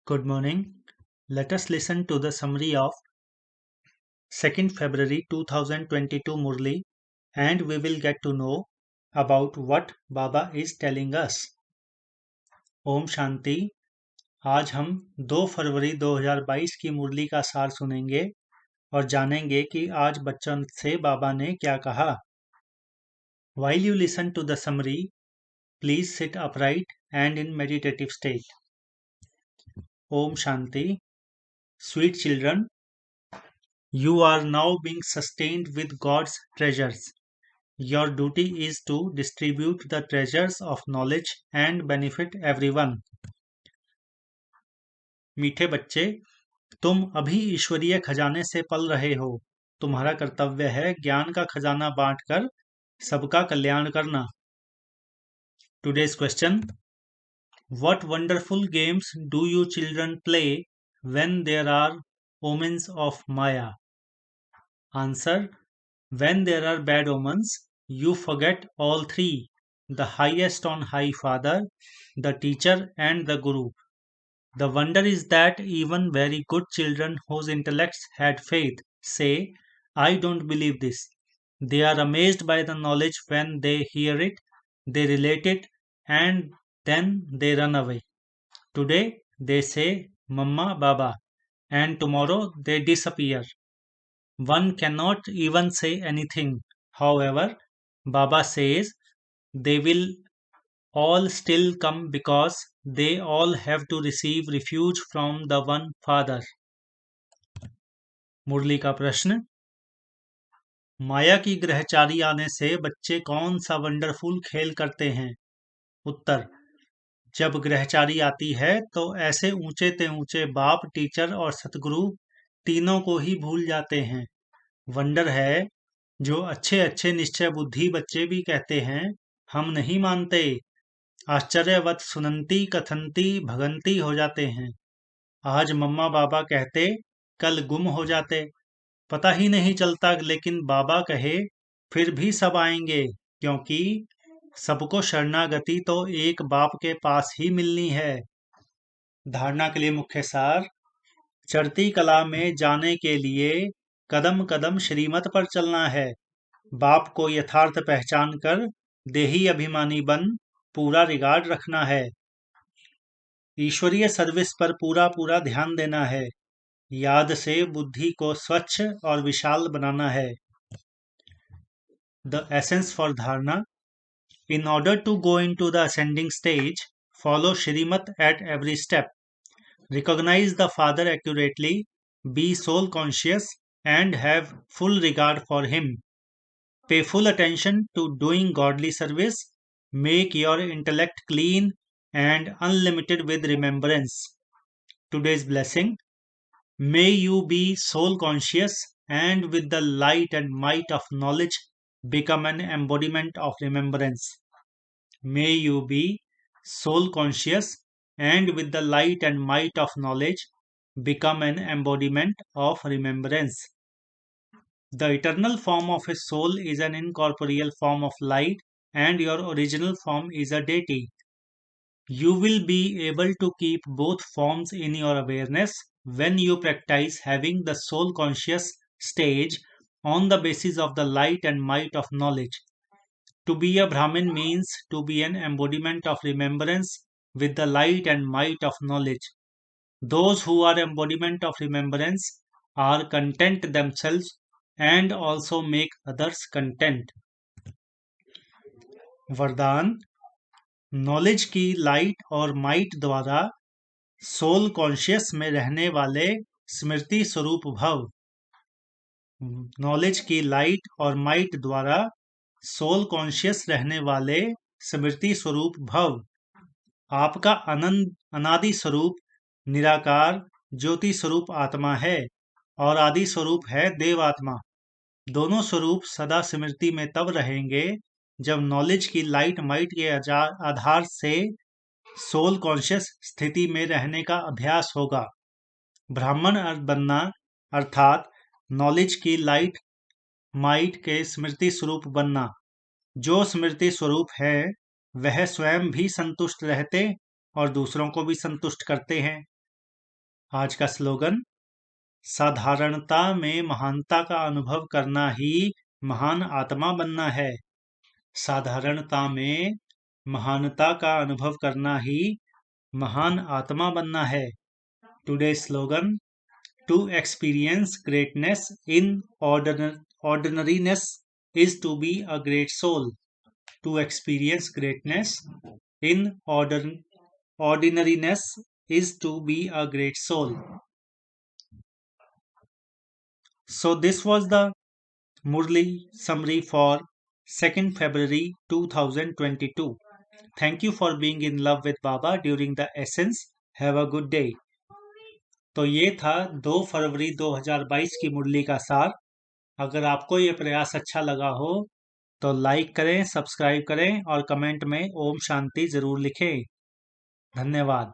Good morning. Let us listen to the summary of 2nd February 2022 Murli, and we will get to know about what Baba is telling us. Om Shanti. आज हम 2 फरवरी 2022 की मुरली का सार सुनेंगे और जानेंगे कि आज बच्चों से बाबा ने क्या कहा। While you listen to the summary, please sit upright and in meditative state. Om Shanti. Sweet children, you are now being sustained with God's treasures. Your duty is to distribute the treasures of knowledge and benefit everyone. मीठे बच्चे, तुम अभी ईश्वरीय खजाने से पल रहे हो। तुम्हारा कर्तव्य है ज्ञान का खजाना बांटकर सबका कल्याण करना। Today's question: What wonderful games do you children play when there are omens of Maya? Answer: When there are bad omens, you forget all three, the highest on high Father, the teacher and the Guru. The wonder is that even very good children whose intellects had faith say, I don't believe this. They are amazed by the knowledge when they hear it, they relate it, and then they run away. Today they say, Mama, Baba, and tomorrow they disappear. One cannot even say anything. However, Baba says they will all still come because they all have to receive refuge from the one Father. मुरली का प्रश्न: माया की ग्रहचारी आने से बच्चे कौन सा wonderful खेल करते हैं? उत्तर: जब ग्रहचारी आती है तो ऐसे ऊंचे ते ऊंचे बाप, टीचर और सतगुरु तीनों को ही भूल जाते हैं। वंडर है जो अच्छे अच्छे निश्चय बुद्धि बच्चे भी कहते हैं हम नहीं मानते, आश्चर्यवत सुनंती कथंती भगंती हो जाते हैं। आज मम्मा बाबा कहते कल गुम हो जाते, पता ही नहीं चलता, लेकिन बाबा कहे फिर भी सब आएंगे, क्योंकि सबको शरणागति तो एक बाप के पास ही मिलनी है। धारणा के लिए मुख्य सार: चढ़ती कला में जाने के लिए कदम कदम श्रीमत पर चलना है। बाप को यथार्थ पहचान कर देही अभिमानी बन पूरा रिगार्ड रखना है। ईश्वरीय सर्विस पर पूरा पूरा ध्यान देना है। याद से बुद्धि को स्वच्छ और विशाल बनाना है। द एसेंस फॉर धारणा: in order to go into the ascending stage, follow श्रीमत at every step, recognize the Father accurately, be soul conscious, and have full regard for Him. Pay full attention to doing godly service, make your intellect clean and unlimited with remembrance. Today's blessing: may you be soul conscious and with the light and might of knowledge become an embodiment of remembrance. May you be soul conscious and with the light and might of knowledge become an embodiment of remembrance. The eternal form of a soul is an incorporeal form of light, and your original form is a deity. You will be able to keep both forms in your awareness when you practice having the soul conscious stage on the basis of the light and might of knowledge. To be a Brahmin means to be an embodiment of remembrance with the light and might of knowledge. Those who are embodiment of remembrance are content themselves and also make others content. वरदान: knowledge की light और might द्वारा soul conscious में रहने वाले स्मृति स्वरूप भव। Knowledge की लाइट और माइट द्वारा सोल कॉन्शियस रहने वाले स्मृति स्वरूप भव। आपका अनादि स्वरूप निराकार ज्योति स्वरूप आत्मा है और आदि स्वरूप है देव आत्मा। दोनों स्वरूप सदा स्मृति में तब रहेंगे जब नॉलेज की लाइट माइट के आधार से सोल कॉन्शियस स्थिति में रहने का अभ्यास होगा। ब्राह्मण बनना अर्थात नॉलेज की लाइट माइट के स्मृति स्वरूप बनना। जो स्मृति स्वरूप है वह स्वयं भी संतुष्ट रहते और दूसरों को भी संतुष्ट करते हैं। आज का स्लोगन, साधारणता में महानता का अनुभव करना ही महान आत्मा बनना है। साधारणता में महानता का अनुभव करना ही महान आत्मा बनना है। Today's slogan, to experience greatness in ordinariness is to be a great soul. To experience greatness in ordinariness is to be a great soul. So this was the Murli summary for 2nd February 2022. Thank you for being in love with Baba during the Essence. Have a good day. तो ये था 2 फरवरी 2022 की मुरली का सार। अगर आपको ये प्रयास अच्छा लगा हो तो लाइक करें, सब्सक्राइब करें और कमेंट में ओम शांति ज़रूर लिखें। धन्यवाद।